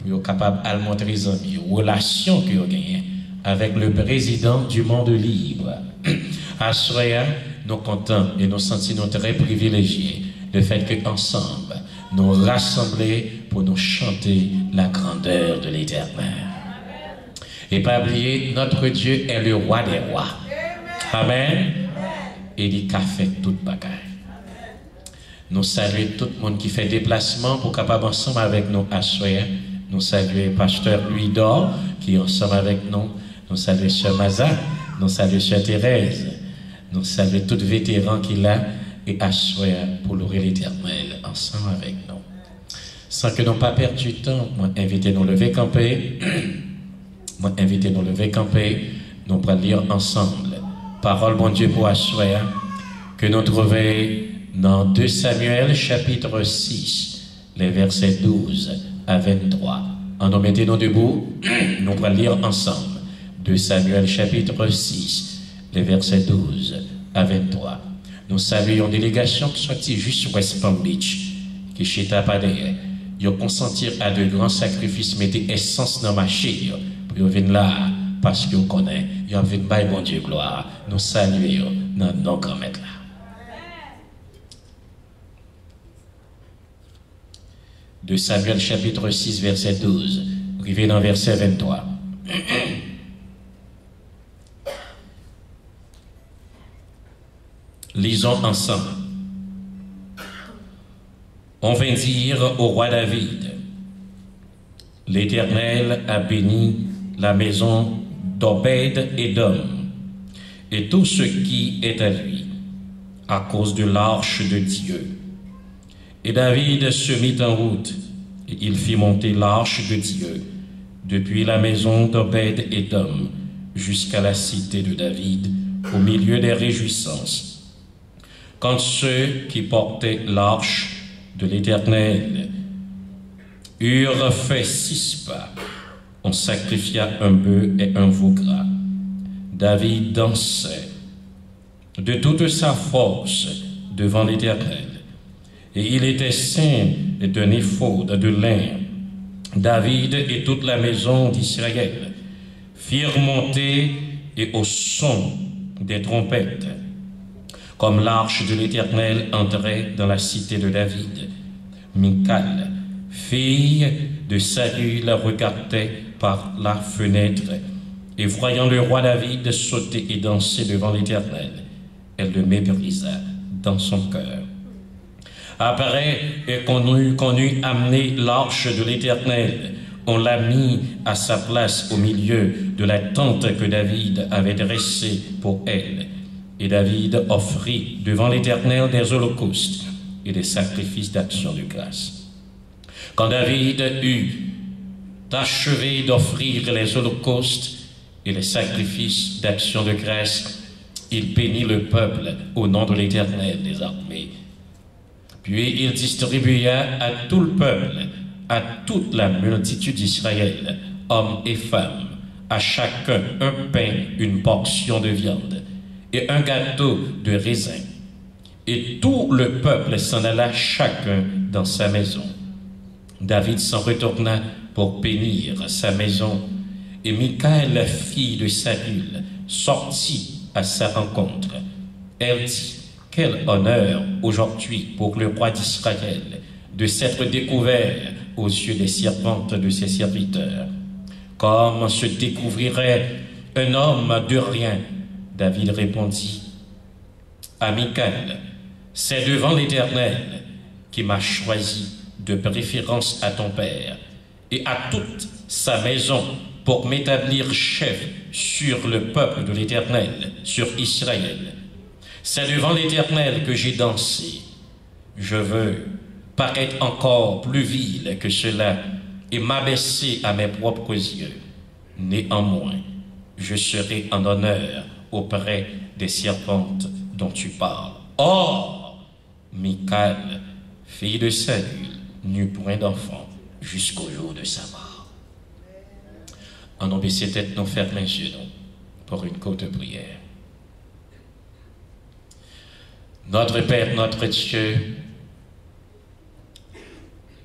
pour être capable de montrer les amis, relation que vous gagnez avec le président du monde libre. À Soya, nous contents et nous sentons très privilégiés le fait qu'ensemble, nous rassembler pour nous chanter la grandeur de l'Éternel. Et pas oublier, notre Dieu est le roi des rois. Amen. Et il a fait toute bagaille. Nous saluons tout le monde qui fait déplacement pour capable ensemble avec nous à Soya. Nous saluons Pasteur Louis Dor qui est ensemble avec nous. Nous saluons Sœur Maza. Nous saluons Sœur Thérèse. Nous saluons tous les vétérans qui là et à Soya pour louer l'Éternel ensemble avec nous. Sans que nous pas perdu du temps, moi invitez nous lever camper. Moi invitez nous lever camper. Nous allons lire ensemble. Parole bon Dieu pour Assoya que nous trouvons dans 2 Samuel chapitre 6, les versets 12 à 23. En nous mettons debout, nous allons lire ensemble 2 Samuel chapitre 6, les versets 12 à 23. Nous saluons une délégation qui sortit juste West Palm Beach, qui chita pas derrière. Ils ont consenti à de grands sacrifices, mettez essence dans ma marché pour venir là. Parce que vous connaissez, il y a une baille, bon Dieu, gloire. Nous saluons dans nos grands maîtres là. De Samuel chapitre 6, verset 12, arrivé dans verset 23. Lisons ensemble. On vint dire au roi David, l'Éternel a béni la maison d'Obed Édom et tout ce qui est à lui, à cause de l'arche de Dieu. Et David se mit en route, et il fit monter l'arche de Dieu depuis la maison d'Obed Édom jusqu'à la cité de David, au milieu des réjouissances. Quand ceux qui portaient l'arche de l'Éternel eurent fait 6 pas, on sacrifia un bœuf et un veau gras. David dansait de toute sa force devant l'Éternel. Et il était ceint d'un éphod de lin. David et toute la maison d'Israël firent monter et au son des trompettes, comme l'arche de l'Éternel entrait dans la cité de David. Michal, fille de Saül, regardait par la fenêtre, et voyant le roi David sauter et danser devant l'Éternel, elle le méprisa dans son cœur. Après qu'on eut amené l'arche de l'Éternel, on l'a mis à sa place au milieu de la tente que David avait dressée pour elle. Et David offrit devant l'Éternel des holocaustes et des sacrifices d'action de grâce. Quand David eut achevé d'offrir les holocaustes et les sacrifices d'action de grâce, il bénit le peuple au nom de l'Éternel des armées. Puis il distribua à tout le peuple, à toute la multitude d'Israël, hommes et femmes, à chacun un pain, une portion de viande et un gâteau de raisin. Et tout le peuple s'en alla chacun dans sa maison. David s'en retourna pour bénir sa maison, et Michal, fille de Saül, sortit à sa rencontre. Elle dit, quel honneur aujourd'hui pour le roi d'Israël de s'être découvert aux yeux des servantes de ses serviteurs. Comme se découvrirait un homme de rien. David répondit à Michal, c'est devant l'Éternel qui m'a choisi de préférence à ton père et à toute sa maison pour m'établir chef sur le peuple de l'Éternel, sur Israël. C'est devant l'Éternel que j'ai dansé. Je veux paraître encore plus vil que cela et m'abaisser à mes propres yeux. Néanmoins, je serai en honneur auprès des servantes dont tu parles. Or, Michal, fille de Saül, n'eut point d'enfant jusqu'au jour de sa mort. En nous baisser tête, nous fermer les yeux pour une courte prière. Notre Père, notre Dieu,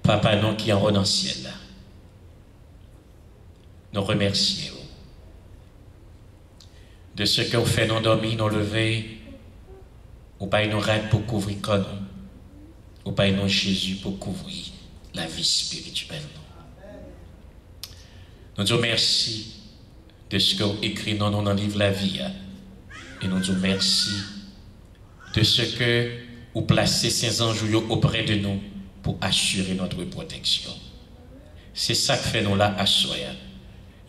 Papa non qui en haut dans le ciel, nous remercions de ce que vous faites nous dormir, nous lever, ou pas nous rêves pour couvrir comme nous, ou pas nous Jésus pour couvrir la vie spirituelle. Nous disons merci de ce que vous écrit dans le livre La Vie. Et nous disons merci de ce que vous placez ces anges auprès de nous pour assurer notre protection. C'est ça que fait nous là à soi.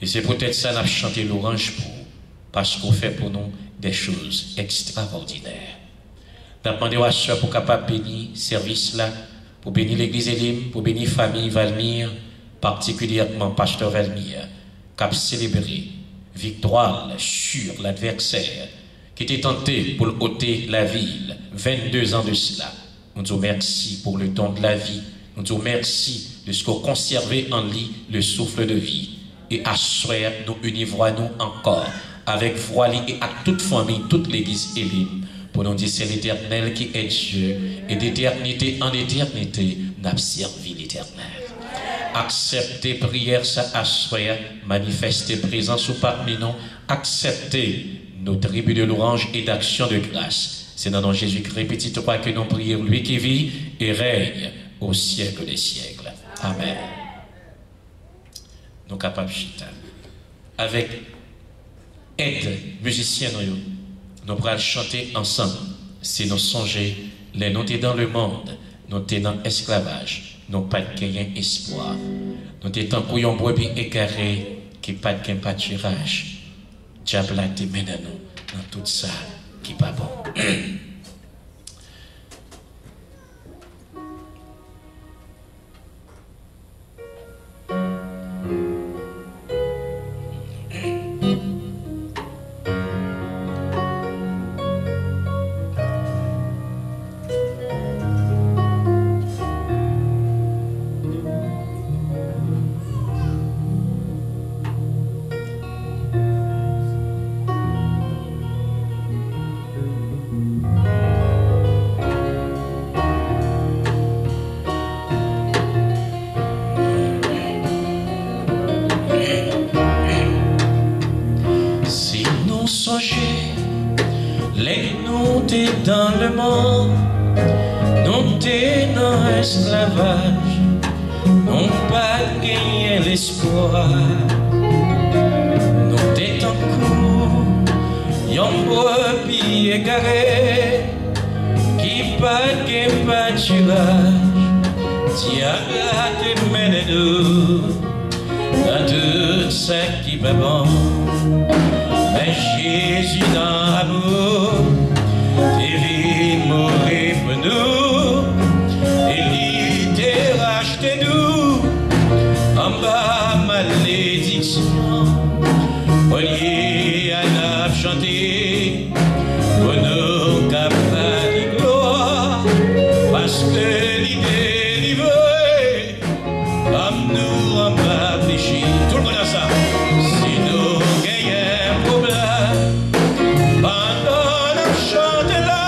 Et c'est peut-être ça qu'on a chanté l'orange pour, parce qu'on fait pour nous des choses extraordinaires. Nous avons demandé à soi pour capable bénir service là, pour bénir l'église Elim, pour bénir famille Valmire, particulièrement pasteur Valmire, qui a célébré victoire sur l'adversaire qui était tenté pour ôter la ville 22 ans de cela. Nous disons merci pour le don de la vie. Nous disons merci de ce qu'on conservé en lui le souffle de vie. Et à soir, nous univrons-nous encore avec voile et à toute famille, toute l'église Elim, pour nous dire c'est l'Éternel qui est Dieu, et d'éternité en éternité, n'a servi l'Éternel. Acceptez prière ça à soir, manifestez présence ou parmi nous, acceptez nos tribus de louange et d'action de grâce. C'est dans le nom de Jésus-Christ, petit roi, que nous prions, lui qui vit et règne au siècle des siècles. Amen. Nous capables chita. Avec aide musicienne, nous pourrons chanter ensemble. Si nous songeons, les nous dans le monde, nous sommes dans l'esclavage, nous pas de gain espoir. Nous sommes en couillon brebis égaré, qui pas de gain pâturage. Diable a été mené nous dans tout ça qui n'est pas bon. Dans le monde, nous t'es dans l'esclavage, non pas gagner l'espoir. Nous t'es en cours, yon brebis égaré, qui pas gagne pâturage. Diable a te mené nous dans tout ça qui va bon. Mais Jésus dans l'amour, mourir pour nous, et il t'a racheté nous, en bas malédiction, au lieu à nous chanter, pour nous capables de gloire, parce que l'idée livrée, comme nous en bas péché, tout le monde a ça, si nous gagnons un problème, pendant nous chanter là,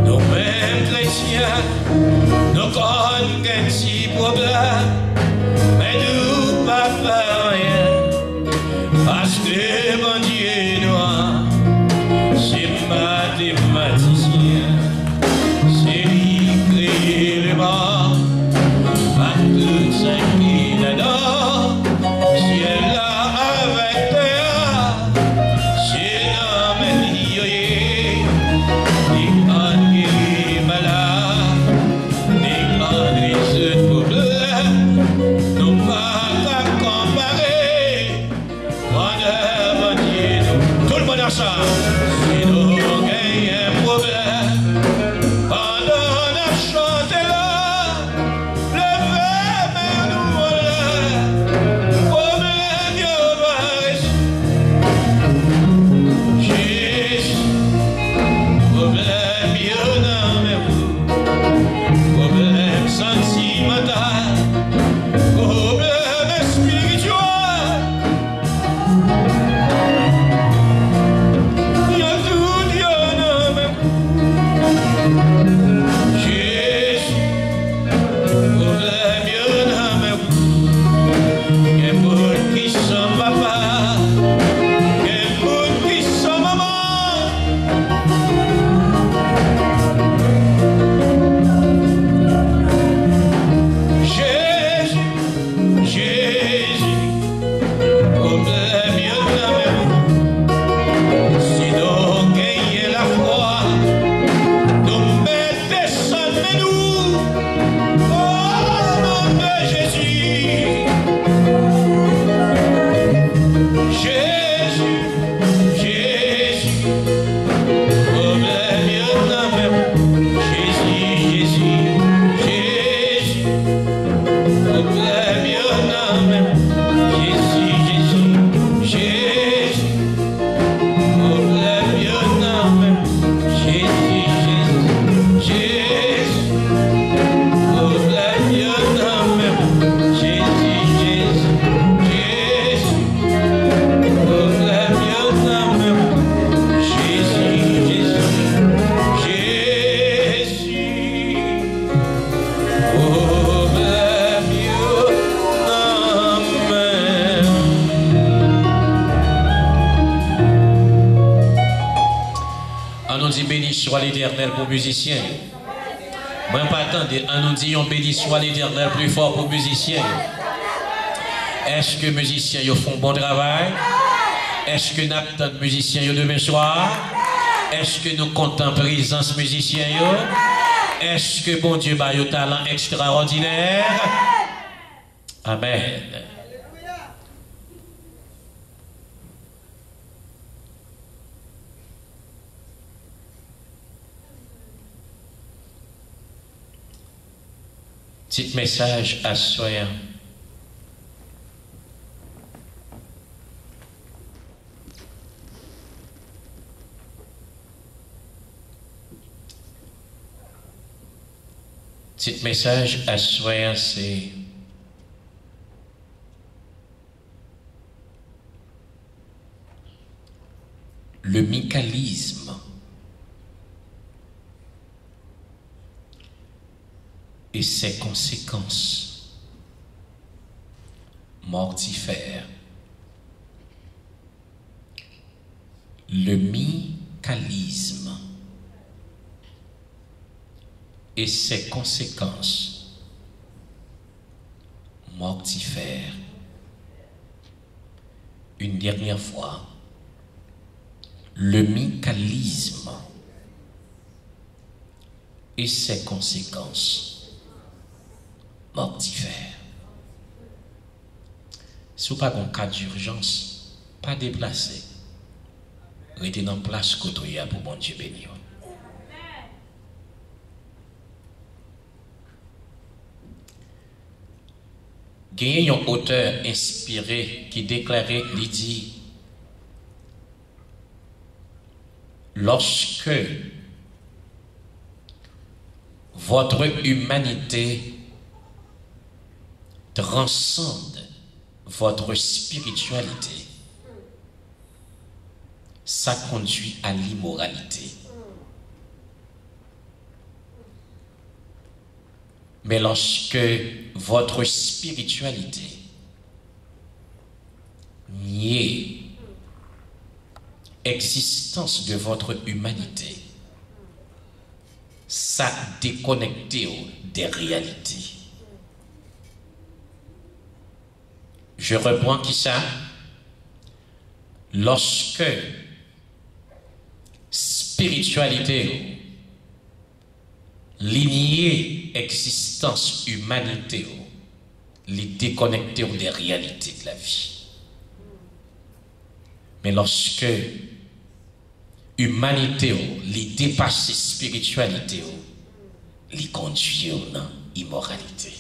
nous-mêmes chrétiens, nous connaissons un petit problème, mais nous pas faire rien, parce que bon Dieu noir, c'est mathématicien. On nous dit béni soit l'Éternel pour musiciens. Moi, pas attendre, on nous dit béni soit l'Éternel plus fort pour musiciens. Est-ce que musiciens ils font bon travail? Est-ce que nous attendons musiciens demain soir? Est-ce que nous comptons présence musiciens? Est-ce que bon Dieu a un talent extraordinaire? Amen. Petit message à soi. Petit message à soi, c'est le mécanisme et ses conséquences mortifères. Le mécanisme et ses conséquences mortifères. Une dernière fois, le mécanisme et ses conséquences mortifères. Si vous n'avez pas un cas d'urgence, pas déplacé, restez dans place côté pour bon Dieu béni. Il y a un auteur inspiré qui déclarait, il dit, lorsque votre humanité transcende votre spiritualité, ça conduit à l'immoralité. Mais lorsque votre spiritualité nie l'existence de votre humanité, ça déconnecte des réalités. Je reprends qui ça? Lorsque spiritualité lignée existence humanité les déconnecter des réalités de la vie. Mais lorsque humanité les dépasser spiritualité les conduire dans immoralité.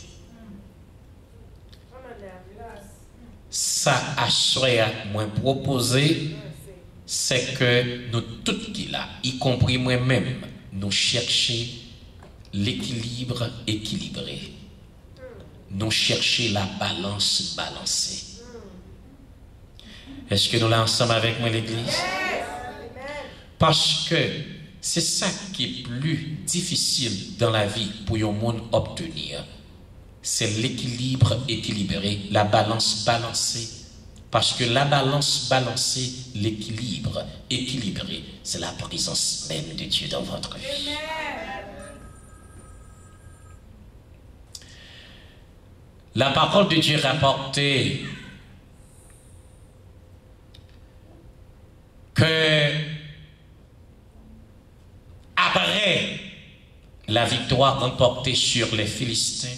Ça a moi proposé c'est que nous tous qui là, y compris moi-même, nous chercher l'équilibre équilibré. Nous chercher la balance balancée. Est-ce que nous l'avons ensemble avec moi l'église? Parce que c'est ça qui est plus difficile dans la vie pour un monde obtenir. C'est l'équilibre équilibré, la balance balancée. Parce que la balance balancée, l'équilibre équilibré, c'est la présence même de Dieu dans votre vie. La parole de Dieu rapportait que après la victoire remportée sur les Philistins,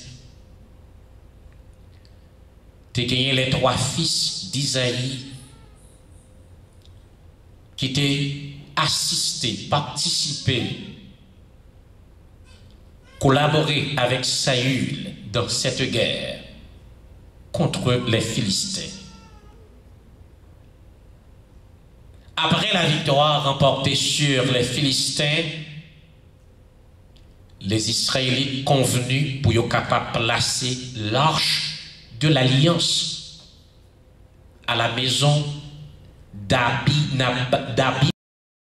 tu as gagné les 3 fils d'Isaïe qui t'ont assisté, participé, collaboré avec Saül dans cette guerre contre les Philistins. Après la victoire remportée sur les Philistins, les Israélites convenus pour être capables de placer l'arche de l'alliance à la maison d'Abi